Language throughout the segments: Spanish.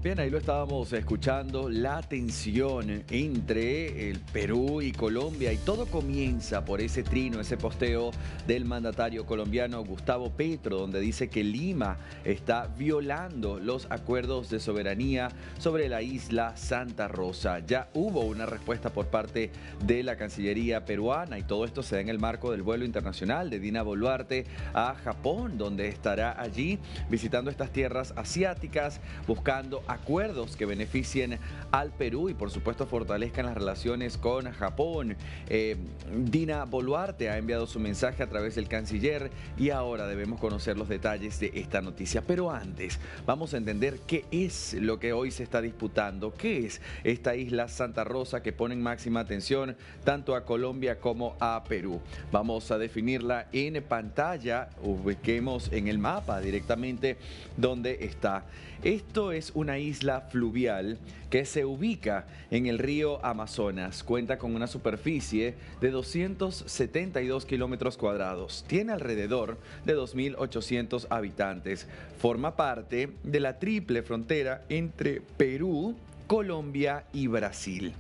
Bien, ahí lo estábamos escuchando, la tensión entre el Perú y Colombia, y todo comienza por ese trino, ese posteo del mandatario colombiano Gustavo Petro, donde dice que Lima está violando los acuerdos de soberanía sobre la isla Santa Rosa. Ya hubo una respuesta por parte de la Cancillería peruana, y todo esto se da en el marco del vuelo internacional de Dina Boluarte a Japón, donde estará allí visitando estas tierras asiáticas, buscando acuerdos que beneficien al Perú y por supuesto fortalezcan las relaciones con Japón. Dina Boluarte ha enviado su mensaje a través del canciller y ahora debemos conocer los detalles de esta noticia. Pero antes vamos a entender qué es lo que hoy se está disputando, qué es esta isla Santa Rosa que pone en máxima atención tanto a Colombia como a Perú. Vamos a definirla en pantalla, ubiquemos en el mapa directamente dónde está. Esto es una isla fluvial que se ubica en el río Amazonas. Cuenta con una superficie de 272 kilómetros cuadrados. Tiene alrededor de 2.800 habitantes. Forma parte de la triple frontera entre Perú, Colombia y Brasil.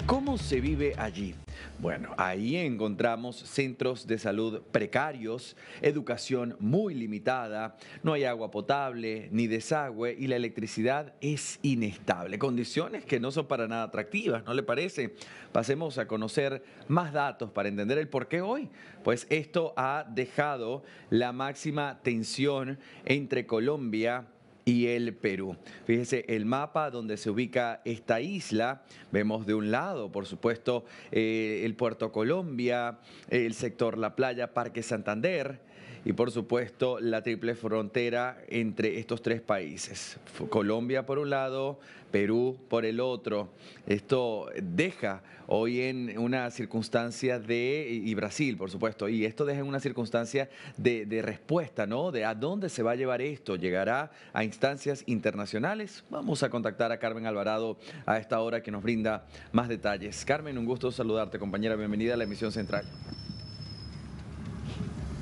¿Cómo se vive allí? Bueno, ahí encontramos centros de salud precarios, educación muy limitada, no hay agua potable ni desagüe y la electricidad es inestable. Condiciones que no son para nada atractivas, ¿no le parece? Pasemos a conocer más datos para entender el por qué hoy. Pues esto ha dejado la máxima tensión entre Colombia y el Perú. Fíjese el mapa donde se ubica esta isla. Vemos de un lado, por supuesto, el Puerto Colombia, el sector La Playa, Parque Santander y, por supuesto, la triple frontera entre estos tres países. Colombia por un lado, Perú por el otro. Esto deja hoy en una circunstancia y Brasil, por supuesto, y esto deja en una circunstancia de respuesta, ¿no? De a dónde se va a llevar esto. ¿Llegará a instancias internacionales? Vamos a contactar a Carmen Alvarado a esta hora, que nos brinda más detalles. Carmen, un gusto saludarte, compañera. Bienvenida a la emisión central.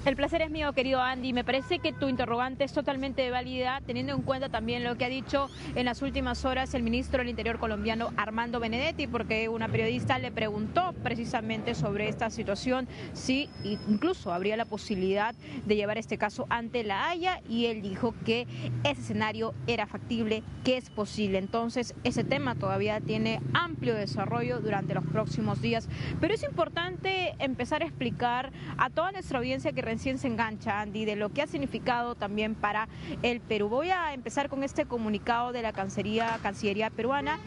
El placer es mío, querido Andy. Me parece que tu interrogante es totalmente válida, teniendo en cuenta también lo que ha dicho en las últimas horas el ministro del Interior colombiano, Armando Benedetti, porque una periodista le preguntó precisamente sobre esta situación, si incluso habría la posibilidad de llevar este caso ante la Haya, y él dijo que ese escenario era factible, que es posible. Entonces, ese tema todavía tiene amplio desarrollo durante los próximos días, pero es importante empezar a explicar a toda nuestra audiencia que recién se engancha, Andy, de lo que ha significado también para el Perú. Voy a empezar con este comunicado de la Cancillería peruana.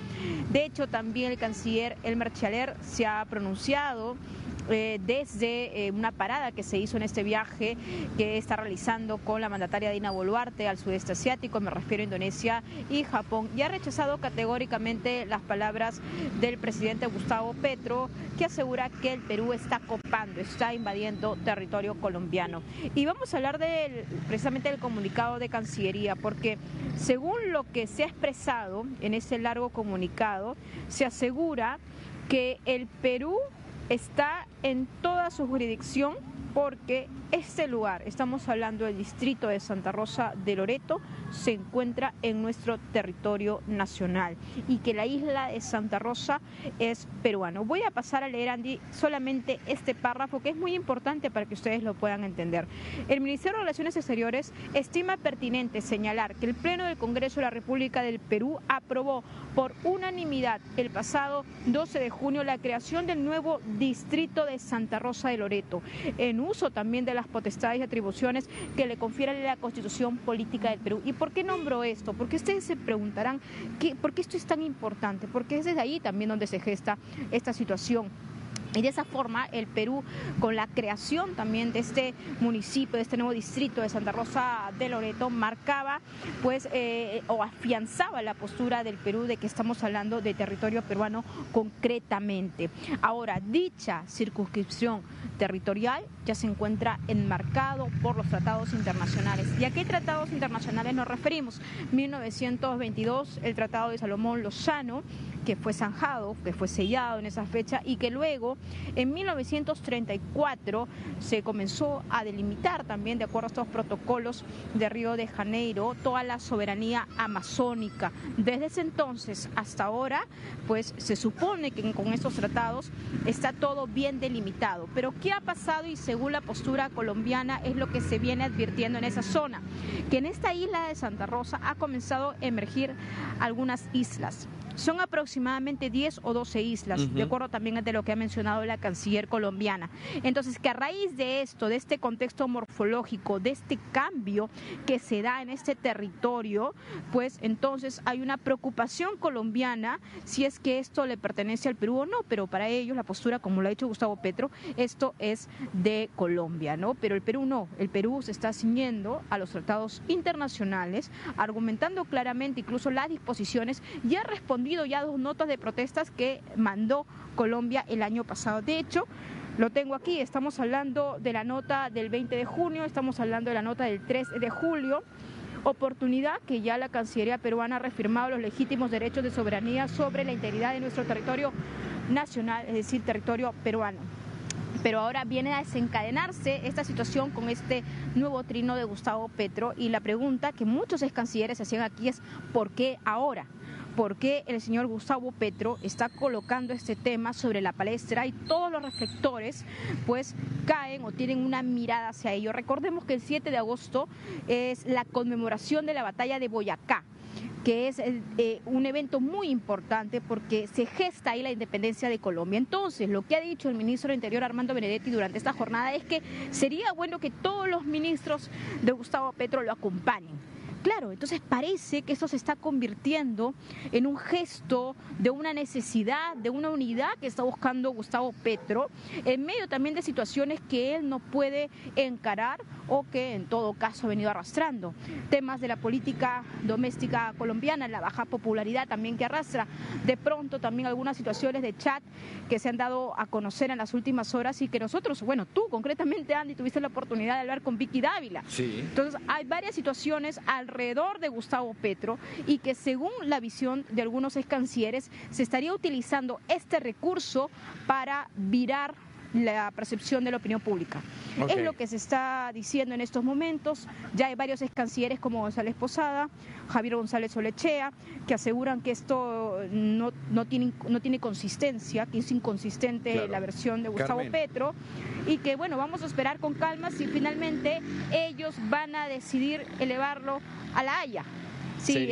De hecho, también el canciller Elmer Chaler se ha pronunciado desde una parada que se hizo en este viaje que está realizando con la mandataria Dina Boluarte al sudeste asiático, me refiero a Indonesia y Japón, y ha rechazado categóricamente las palabras del presidente Gustavo Petro, que asegura que el Perú está copando, está invadiendo territorio colombiano. Y vamos a hablar precisamente del comunicado de Cancillería, porque según lo que se ha expresado en ese largo comunicado, se asegura que el Perú está en toda su jurisdicción, porque este lugar, estamos hablando del distrito de Santa Rosa de Loreto, se encuentra en nuestro territorio nacional y que la isla de Santa Rosa es peruano. Voy a pasar a leer, Andy, solamente este párrafo que es muy importante para que ustedes lo puedan entender. El Ministerio de Relaciones Exteriores estima pertinente señalar que el Pleno del Congreso de la República del Perú aprobó por unanimidad el pasado 12 de junio la creación del nuevo distrito de Santa Rosa de Loreto, en uso también de las potestades y atribuciones que le confiere la Constitución Política del Perú. ¿Y por qué nombró esto? Porque ustedes se preguntarán ¿por qué esto es tan importante? Porque es desde ahí también donde se gesta esta situación. Y de esa forma el Perú, con la creación también de este municipio, de este nuevo distrito de Santa Rosa de Loreto, marcaba pues o afianzaba la postura del Perú de que estamos hablando de territorio peruano concretamente. Ahora, dicha circunscripción territorial ya se encuentra enmarcado por los tratados internacionales. ¿Y a qué tratados internacionales nos referimos? 1922, el Tratado de Salomón Lozano, que fue zanjado, que fue sellado en esa fecha y que luego en 1934 se comenzó a delimitar también, de acuerdo a estos protocolos de Río de Janeiro, toda la soberanía amazónica. Desde ese entonces hasta ahora, pues se supone que con estos tratados está todo bien delimitado. Pero ¿qué ha pasado? Y según la postura colombiana es lo que se viene advirtiendo en esa zona, que en esta isla de Santa Rosa ha comenzado a emergir algunas islas. Son aproximadamente 10 o 12 islas, de acuerdo también de lo que ha mencionado la canciller colombiana. Entonces, que a raíz de esto, de este contexto morfológico, de este cambio que se da en este territorio, pues entonces hay una preocupación colombiana si es que esto le pertenece al Perú o no, pero para ellos la postura, como lo ha dicho Gustavo Petro, esto es de Colombia, ¿no? Pero el Perú no, el Perú se está ciñendo a los tratados internacionales, argumentando claramente incluso las disposiciones, y ha respondido ya 2 notas de protestas que mandó Colombia el año pasado. De hecho, lo tengo aquí, estamos hablando de la nota del 20 de junio, estamos hablando de la nota del 3 de julio, oportunidad que ya la Cancillería peruana ha reafirmado los legítimos derechos de soberanía sobre la integridad de nuestro territorio nacional, es decir, territorio peruano. Pero ahora viene a desencadenarse esta situación con este nuevo trino de Gustavo Petro, y la pregunta que muchos ex cancilleres hacían aquí es ¿por qué ahora? ¿Por qué el señor Gustavo Petro está colocando este tema sobre la palestra y todos los reflectores pues caen o tienen una mirada hacia ello? Recordemos que el 7 de agosto es la conmemoración de la batalla de Boyacá, que es un evento muy importante porque se gesta ahí la independencia de Colombia. Entonces, lo que ha dicho el ministro del Interior, Armando Benedetti, durante esta jornada es que sería bueno que todos los ministros de Gustavo Petro lo acompañen. Claro, entonces parece que esto se está convirtiendo en un gesto de una necesidad, de una unidad que está buscando Gustavo Petro, en medio también de situaciones que él no puede encarar o que en todo caso ha venido arrastrando. Temas de la política doméstica colombiana, la baja popularidad también que arrastra, de pronto también algunas situaciones de chat que se han dado a conocer en las últimas horas y que nosotros, bueno, tú concretamente, Andy, tuviste la oportunidad de hablar con Vicky Dávila. Sí. Entonces hay varias situaciones alrededor de Gustavo Petro y que según la visión de algunos ex cancilleres se estaría utilizando este recurso para virar la percepción de la opinión pública. Okay. Es lo que se está diciendo en estos momentos. Ya hay varios ex cancilleres como González Posada, Javier González Olechea, que aseguran que esto no tiene consistencia, que es inconsistente, claro, la versión de Gustavo Petro, y que bueno, vamos a esperar con calma si finalmente ellos van a decidir elevarlo a La Haya. Sí,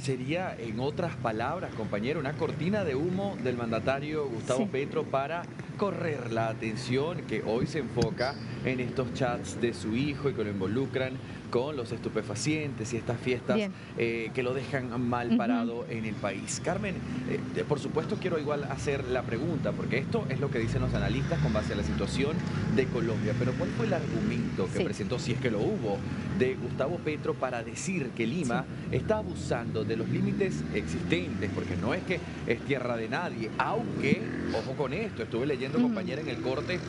sería, en otras palabras, compañero, una cortina de humo del mandatario Gustavo Petro para correr la atención que hoy se enfoca en estos chats de su hijo y que lo involucran con los estupefacientes y estas fiestas que lo dejan mal parado en el país. Carmen, por supuesto quiero igual hacer la pregunta, porque esto es lo que dicen los analistas con base a la situación de Colombia, pero ¿cuál fue el argumento que presentó, si es que lo hubo, de Gustavo Petro para decir que Lima está abusando de los límites existentes? Porque no es que es tierra de nadie, aunque, ojo con esto, estuve leyendo, compañera, en el corte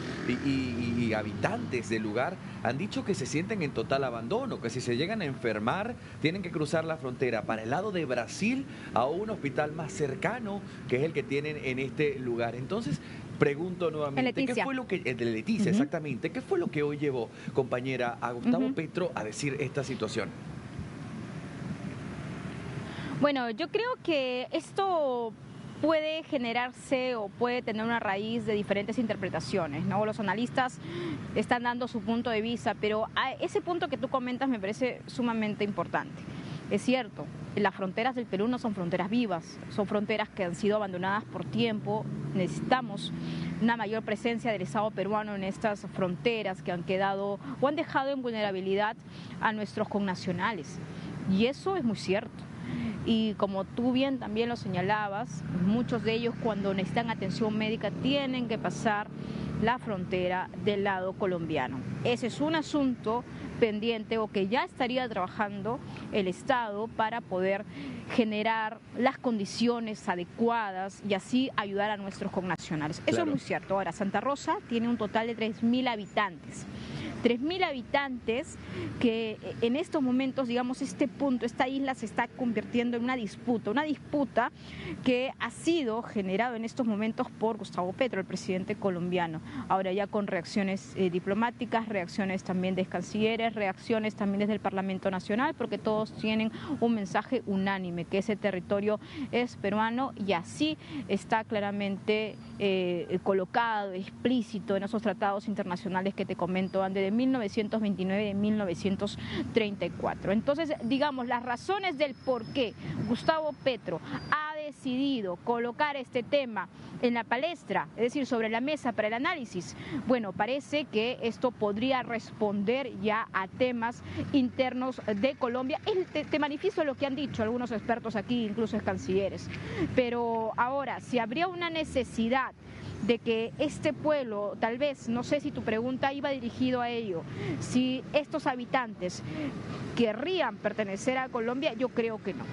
y habitantes del lugar han dicho que se sienten en total abandono, que si se llegan a enfermar tienen que cruzar la frontera para el lado de Brasil a un hospital más cercano, que es el que tienen en este lugar. Entonces, pregunto nuevamente, ¿qué fue lo que, de Leticia, exactamente, qué fue lo que hoy llevó, compañera, a Gustavo Petro a decir esta situación? Bueno, yo creo que esto puede generarse o puede tener una raíz de diferentes interpretaciones, ¿no? Los analistas están dando su punto de vista, pero ese punto que tú comentas me parece sumamente importante. Es cierto, las fronteras del Perú no son fronteras vivas, son fronteras que han sido abandonadas por tiempo. Necesitamos una mayor presencia del Estado peruano en estas fronteras que han quedado o han dejado en vulnerabilidad a nuestros connacionales. Y eso es muy cierto. Y como tú bien también lo señalabas, muchos de ellos cuando necesitan atención médica tienen que pasar la frontera del lado colombiano. Ese es un asunto pendiente o que ya estaría trabajando el Estado para poder generar las condiciones adecuadas y así ayudar a nuestros connacionales. Eso es muy cierto. Ahora, Santa Rosa tiene un total de 3.000 habitantes. 3.000 habitantes que en estos momentos, digamos, este punto, esta isla se está convirtiendo en una disputa que ha sido generado en estos momentos por Gustavo Petro, el presidente colombiano. Ahora ya con reacciones diplomáticas, reacciones también de cancilleres, reacciones también desde el Parlamento Nacional, porque todos tienen un mensaje unánime, que ese territorio es peruano y así está claramente colocado, explícito en esos tratados internacionales que te comento, Andy, de 1929 y de 1934. Entonces, digamos, las razones del por qué Gustavo Petro ha decidido colocar este tema en la palestra, es decir, sobre la mesa para el análisis, bueno, parece que esto podría responder ya a temas internos de Colombia. Te manifiesto lo que han dicho algunos expertos aquí, incluso cancilleres, pero ahora, si habría una necesidad de que este pueblo, tal vez, no sé si tu pregunta iba dirigido a ello, si estos habitantes querrían pertenecer a Colombia, yo creo que no.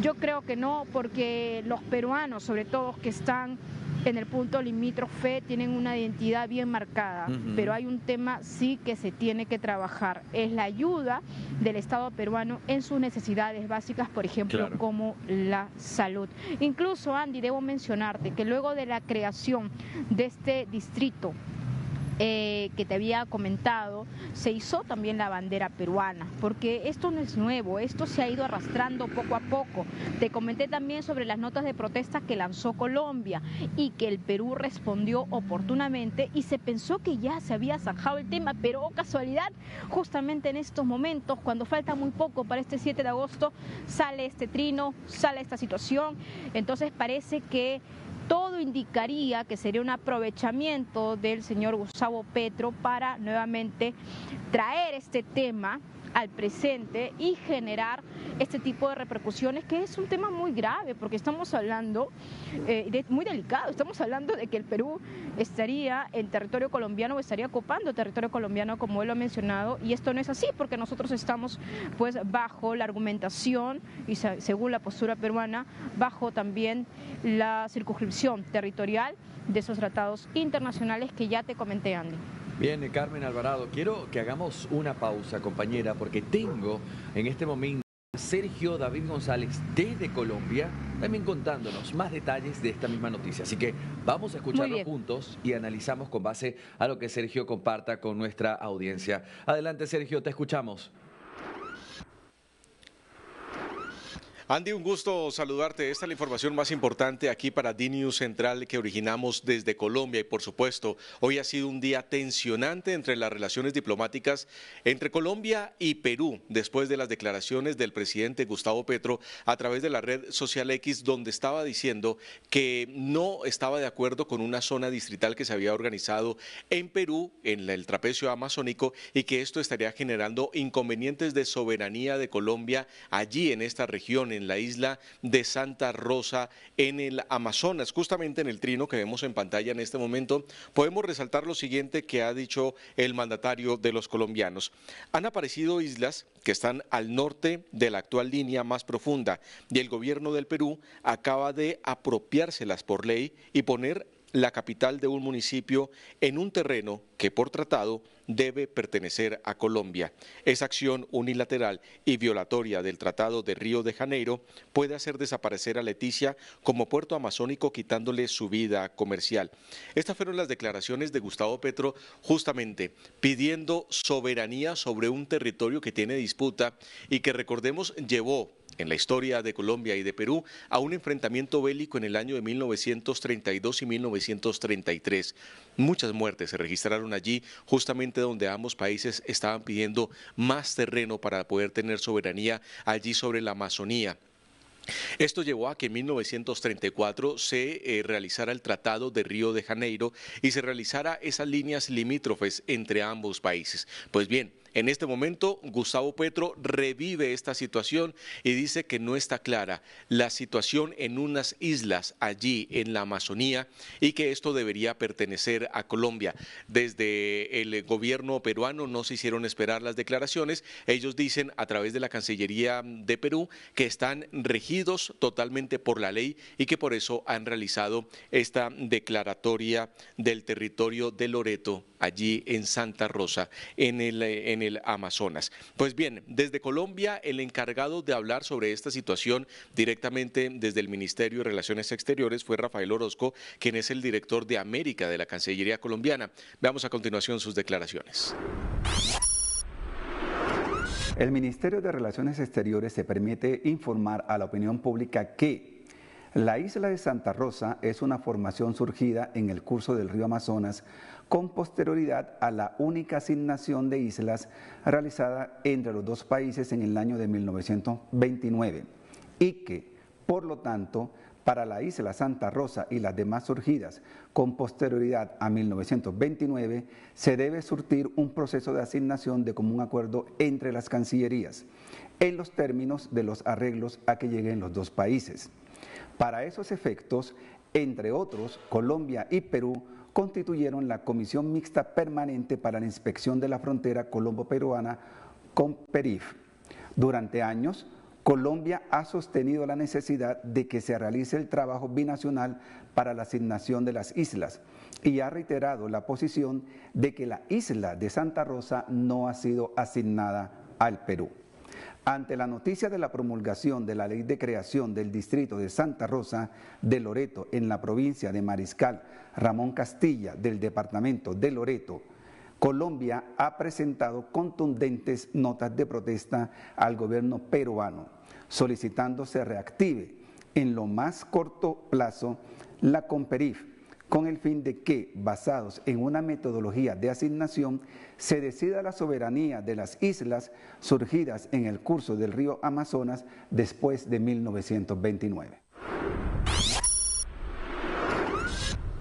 Yo creo que no, porque los peruanos, sobre todo que están en el punto limítrofe, tienen una identidad bien marcada, pero hay un tema sí que se tiene que trabajar, es la ayuda del Estado peruano en sus necesidades básicas, por ejemplo, como la salud. Incluso, Andy, debo mencionarte que luego de la creación de este distrito que te había comentado, se hizo también la bandera peruana, porque esto no es nuevo, esto se ha ido arrastrando poco a poco. Te comenté también sobre las notas de protesta que lanzó Colombia y que el Perú respondió oportunamente y se pensó que ya se había zanjado el tema, pero casualidad, justamente en estos momentos, cuando falta muy poco para este 7 de agosto, sale este trino, sale esta situación. Entonces parece que todo indicaría que sería un aprovechamiento del señor Gustavo Petro para nuevamente traer este tema al presente y generar este tipo de repercusiones, que es un tema muy grave, porque estamos hablando, muy delicado, estamos hablando de que el Perú estaría en territorio colombiano o estaría ocupando territorio colombiano, como él lo ha mencionado, y esto no es así, porque nosotros estamos pues bajo la argumentación y según la postura peruana, bajo también la circunscripción territorial de esos tratados internacionales que ya te comenté, Andy. Bien, Carmen Alvarado, quiero que hagamos una pausa, compañera, porque tengo en este momento a Sergio David González desde Colombia, también contándonos más detalles de esta misma noticia. Así que vamos a escucharlo juntos y analizamos con base a lo que Sergio comparta con nuestra audiencia. Adelante, Sergio, te escuchamos. Andy, un gusto saludarte. Esta es la información más importante aquí para DNews Central que originamos desde Colombia y por supuesto hoy ha sido un día tensionante entre las relaciones diplomáticas entre Colombia y Perú después de las declaraciones del presidente Gustavo Petro a través de la red social X, donde estaba diciendo que no estaba de acuerdo con una zona distrital que se había organizado en Perú, en el trapecio amazónico, y que esto estaría generando inconvenientes de soberanía de Colombia allí en esta región, en la isla de Santa Rosa, en el Amazonas. Justamente en el trino que vemos en pantalla en este momento, podemos resaltar lo siguiente que ha dicho el mandatario de los colombianos. Han aparecido islas que están al norte de la actual línea más profunda y el gobierno del Perú acaba de apropiárselas por ley y poner la capital de un municipio en un terreno que por tratado debe pertenecer a Colombia. Esa acción unilateral y violatoria del Tratado de Río de Janeiro puede hacer desaparecer a Leticia como puerto amazónico, quitándole su vida comercial. Estas fueron las declaraciones de Gustavo Petro, justamente pidiendo soberanía sobre un territorio que tiene disputa y que, recordemos, llevó en la historia de Colombia y de Perú a un enfrentamiento bélico en el año de 1932 y 1933. Muchas muertes se registraron allí, justamente donde ambos países estaban pidiendo más terreno para poder tener soberanía allí sobre la Amazonía. Esto llevó a que en 1934 se realizara el Tratado de Río de Janeiro y se realizara esas líneas limítrofes entre ambos países. Pues bien, En este momento, Gustavo Petro revive esta situación y dice que no está clara la situación en unas islas allí en la Amazonía y que esto debería pertenecer a Colombia. Desde el gobierno peruano no se hicieron esperar las declaraciones. Ellos dicen a través de la Cancillería de Perú que están regidos totalmente por la ley y que por eso han realizado esta declaratoria del territorio de Loreto allí en Santa Rosa, en el Amazonas. Pues bien, desde Colombia el encargado de hablar sobre esta situación directamente desde el Ministerio de Relaciones Exteriores fue Rafael Orozco, quien es el director de América de la Cancillería colombiana. Veamos a continuación sus declaraciones. El Ministerio de Relaciones Exteriores se permite informar a la opinión pública que la isla de Santa Rosa es una formación surgida en el curso del río Amazonas con posterioridad a la única asignación de islas realizada entre los dos países en el año de 1929 y que, por lo tanto, para la isla Santa Rosa y las demás surgidas con posterioridad a 1929, se debe surtir un proceso de asignación de común acuerdo entre las cancillerías, en los términos de los arreglos a que lleguen los dos países. Para esos efectos, entre otros, Colombia y Perú constituyeron la Comisión Mixta Permanente para la Inspección de la Frontera Colombo-Peruana, COMPERIF. Durante años, Colombia ha sostenido la necesidad de que se realice el trabajo binacional para la asignación de las islas y ha reiterado la posición de que la isla de Santa Rosa no ha sido asignada al Perú. Ante la noticia de la promulgación de la ley de creación del distrito de Santa Rosa de Loreto en la provincia de Mariscal Ramón Castilla del departamento de Loreto, Colombia ha presentado contundentes notas de protesta al gobierno peruano, solicitando se reactive en lo más corto plazo la COMPERIF, con el fin de que, basados en una metodología de asignación, se decida la soberanía de las islas surgidas en el curso del río Amazonas después de 1929.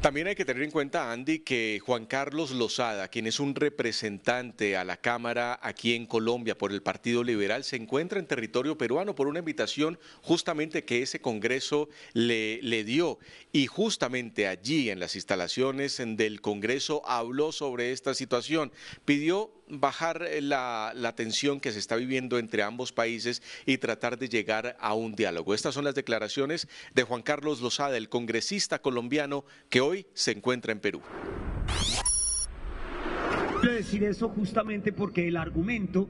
También hay que tener en cuenta, Andy, que Juan Carlos Lozada, quien es un representante a la Cámara aquí en Colombia por el Partido Liberal, se encuentra en territorio peruano por una invitación justamente que ese Congreso le dio. Y justamente allí, en las instalaciones del Congreso, habló sobre esta situación. Pidió bajar la tensión que se está viviendo entre ambos países y tratar de llegar a un diálogo. Estas son las declaraciones de Juan Carlos Lozada, el congresista colombiano que hoy se encuentra en Perú. Quiero decir eso justamente porque el argumento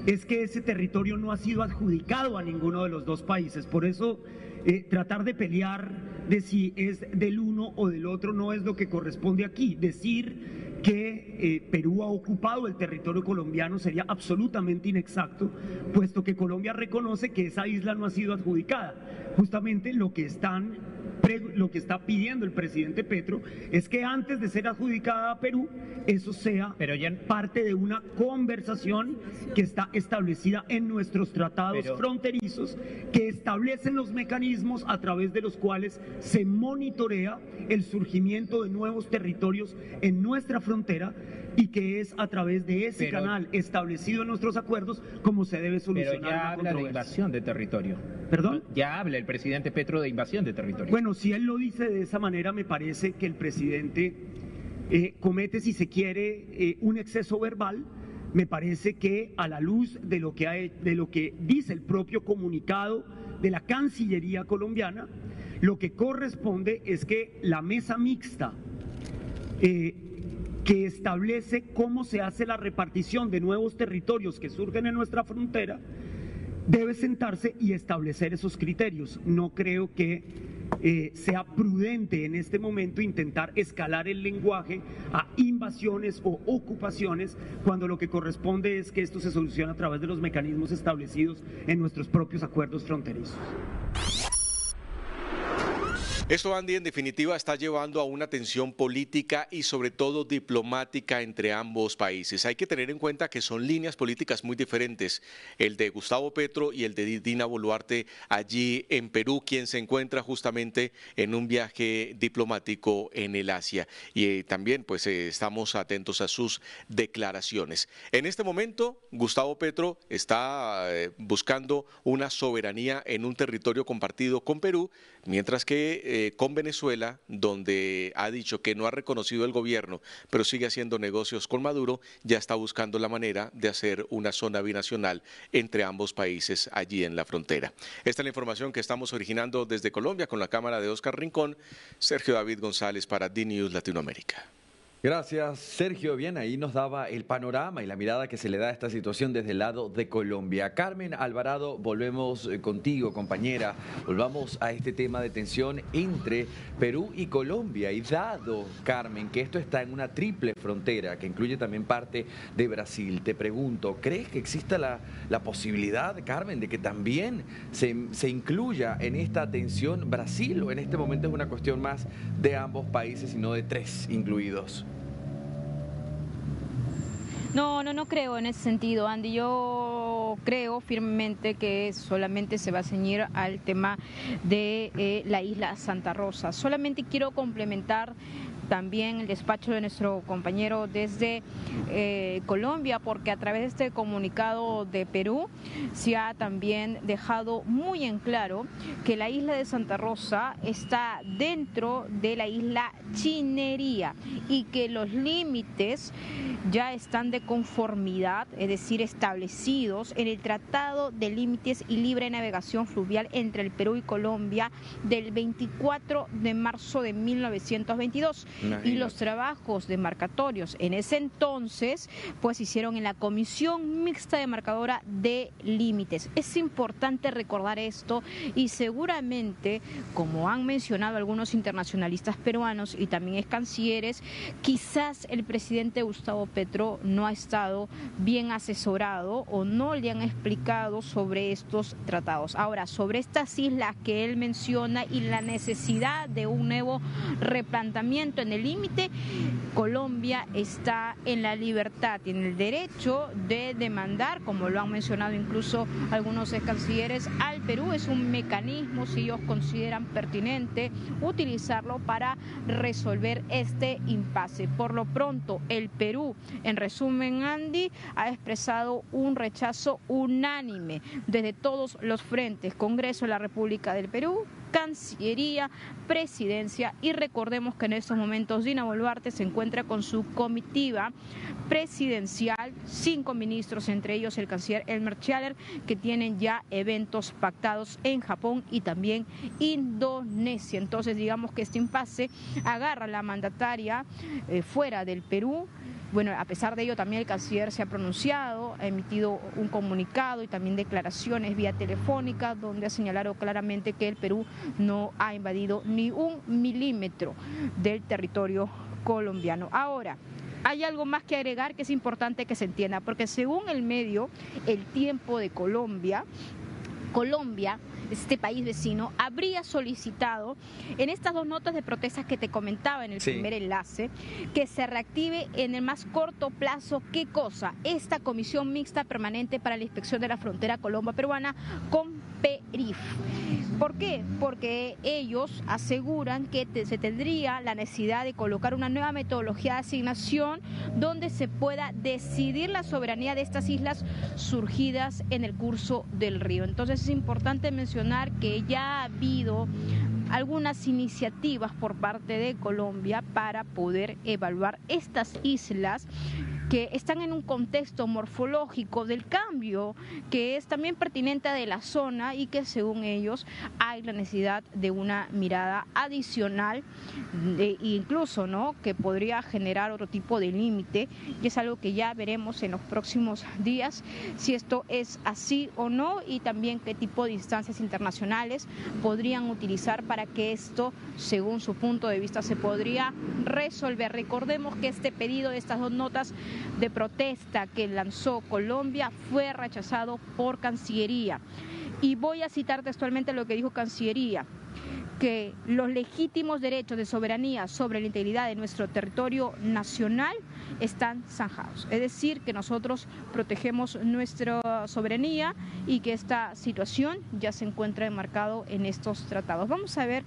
es que ese territorio no ha sido adjudicado a ninguno de los dos países. Por eso tratar de pelear de si es del uno o del otro no es lo que corresponde aquí. Decir que Perú ha ocupado el territorio colombiano sería absolutamente inexacto, puesto que Colombia reconoce que esa isla no ha sido adjudicada. Justamente lo que está pidiendo el presidente Petro es que antes de ser adjudicada a Perú, eso sea parte de una conversación que está establecida en nuestros tratados fronterizos, que establecen los mecanismos a través de los cuales se monitorea el surgimiento de nuevos territorios en nuestra frontera y que es a través de ese canal establecido en nuestros acuerdos como se debe solucionar la controversia. Habla de invasión de territorio. ¿Perdón? Ya habla el presidente Petro de invasión de territorio. Bueno, si él lo dice de esa manera, me parece que el presidente comete, si se quiere, un exceso verbal. Me parece que a la luz de lo que dice el propio comunicado de la Cancillería colombiana, lo que corresponde es que la mesa mixta que establece cómo se hace la repartición de nuevos territorios que surgen en nuestra frontera, debe sentarse y establecer esos criterios. No creo que sea prudente en este momento intentar escalar el lenguaje a invasiones o ocupaciones, cuando lo que corresponde es que esto se solucione a través de los mecanismos establecidos en nuestros propios acuerdos fronterizos. Esto, Andy, en definitiva está llevando a una tensión política y sobre todo diplomática entre ambos países. Hay que tener en cuenta que son líneas políticas muy diferentes, el de Gustavo Petro y el de Dina Boluarte allí en Perú, quien se encuentra justamente en un viaje diplomático en el Asia. Y también pues estamos atentos a sus declaraciones. En este momento, Gustavo Petro está buscando una soberanía en un territorio compartido con Perú, mientras que con Venezuela, donde ha dicho que no ha reconocido el gobierno, pero sigue haciendo negocios con Maduro, ya está buscando la manera de hacer una zona binacional entre ambos países allí en la frontera. Esta es la información que estamos originando desde Colombia con la cámara de Oscar Rincón, Sergio David González para DNews Latinoamérica. Gracias, Sergio. Bien, ahí nos daba el panorama y la mirada que se le da a esta situación desde el lado de Colombia. Carmen Alvarado, volvemos contigo, compañera. Volvamos a este tema de tensión entre Perú y Colombia. Y dado, Carmen, que esto está en una triple frontera, que incluye también parte de Brasil, te pregunto, ¿crees que exista la posibilidad, Carmen, de que también se incluya en esta tensión Brasil? ¿O en este momento es una cuestión más de ambos países y no de tres incluidos? No creo en ese sentido, Andy. Yo creo firmemente que solamente se va a ceñir al tema de la isla Santa Rosa. Solamente quiero complementar también el despacho de nuestro compañero desde Colombia, porque a través de este comunicado de Perú se ha también dejado muy en claro que la isla de Santa Rosa está dentro de la isla Chinería y que los límites ya están de conformidad, es decir, establecidos en el Tratado de Límites y Libre Navegación Fluvial entre el Perú y Colombia del 24 de marzo de 1922. Y los trabajos demarcatorios en ese entonces pues hicieron en la Comisión Mixta Demarcadora de Límites. Es importante recordar esto y seguramente, como han mencionado algunos internacionalistas peruanos y también ex cancilleres, quizás el presidente Gustavo Petro no ha estado bien asesorado o no le han explicado sobre estos tratados. Ahora, sobre estas islas que él menciona y la necesidad de un nuevo replanteamiento en el límite, Colombia está en la libertad y en el derecho de demandar, como lo han mencionado incluso algunos ex cancilleres, al Perú. Es un mecanismo, si ellos consideran pertinente, utilizarlo para resolver este impasse. Por lo pronto, el Perú, en resumen, Andy, ha expresado un rechazo unánime desde todos los frentes: Congreso de la República del Perú, Cancillería, Presidencia, y recordemos que en estos momentos Dina Boluarte se encuentra con su comitiva presidencial, 5 ministros, entre ellos el canciller Elmer Schaller, que tienen ya eventos pactados en Japón y también Indonesia. Entonces, digamos que este impasse agarra a la mandataria fuera del Perú. Bueno, a pesar de ello, también el canciller se ha pronunciado, ha emitido un comunicado y también declaraciones vía telefónica, donde ha señalado claramente que el Perú no ha invadido ni un milímetro del territorio colombiano. Ahora, hay algo más que agregar que es importante que se entienda, porque según el medio El Tiempo de Colombia, este país vecino, habría solicitado en estas dos notas de protesta que te comentaba en el primer enlace, que se reactive en el más corto plazo, ¿qué cosa? Esta Comisión Mixta Permanente para la Inspección de la Frontera Colombo-Peruana con PERIF. ¿Por qué? Porque ellos aseguran que se tendría la necesidad de colocar una nueva metodología de asignación donde se pueda decidir la soberanía de estas islas surgidas en el curso del río. Entonces es importante mencionar que ya ha habido algunas iniciativas por parte de Colombia para poder evaluar estas islas que están en un contexto morfológico del cambio que es también pertinente de la zona y que según ellos hay la necesidad de una mirada adicional incluso, ¿no?, que podría generar otro tipo de límite, y es algo que ya veremos en los próximos días si esto es así o no, y también qué tipo de instancias internacionales podrían utilizar para que esto, según su punto de vista, se podría resolver. Recordemos que este pedido de estas dos notas de protesta que lanzó Colombia fue rechazado por Cancillería. Y voy a citar textualmente lo que dijo Cancillería: que los legítimos derechos de soberanía sobre la integridad de nuestro territorio nacional están zanjados. Es decir, que nosotros protegemos nuestra soberanía y que esta situación ya se encuentra enmarcado en estos tratados. Vamos a ver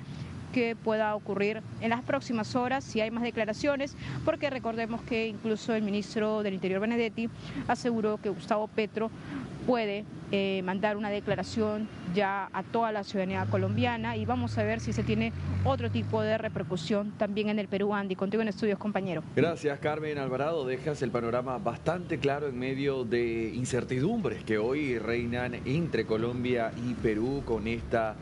qué pueda ocurrir en las próximas horas, si hay más declaraciones, porque recordemos que incluso el ministro del Interior Benedetti aseguró que Gustavo Petro puede mandar una declaración ya a toda la ciudadanía colombiana y vamos a ver si se tiene otro tipo de repercusión también en el Perú. Andy, contigo en estudios, compañero. Gracias, Carmen Alvarado. Dejas el panorama bastante claro en medio de incertidumbres que hoy reinan entre Colombia y Perú con esta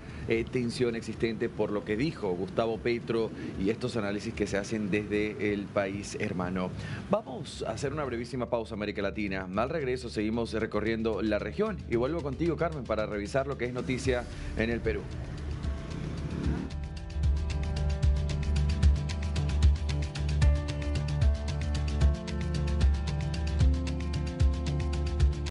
tensión existente por lo que dijo Gustavo Petro y estos análisis que se hacen desde el país hermano. Vamos a hacer una brevísima pausa, América Latina. Al regreso seguimos recorriendo la región y vuelvo contigo, Carmen, para revisar lo que es noticia en el Perú.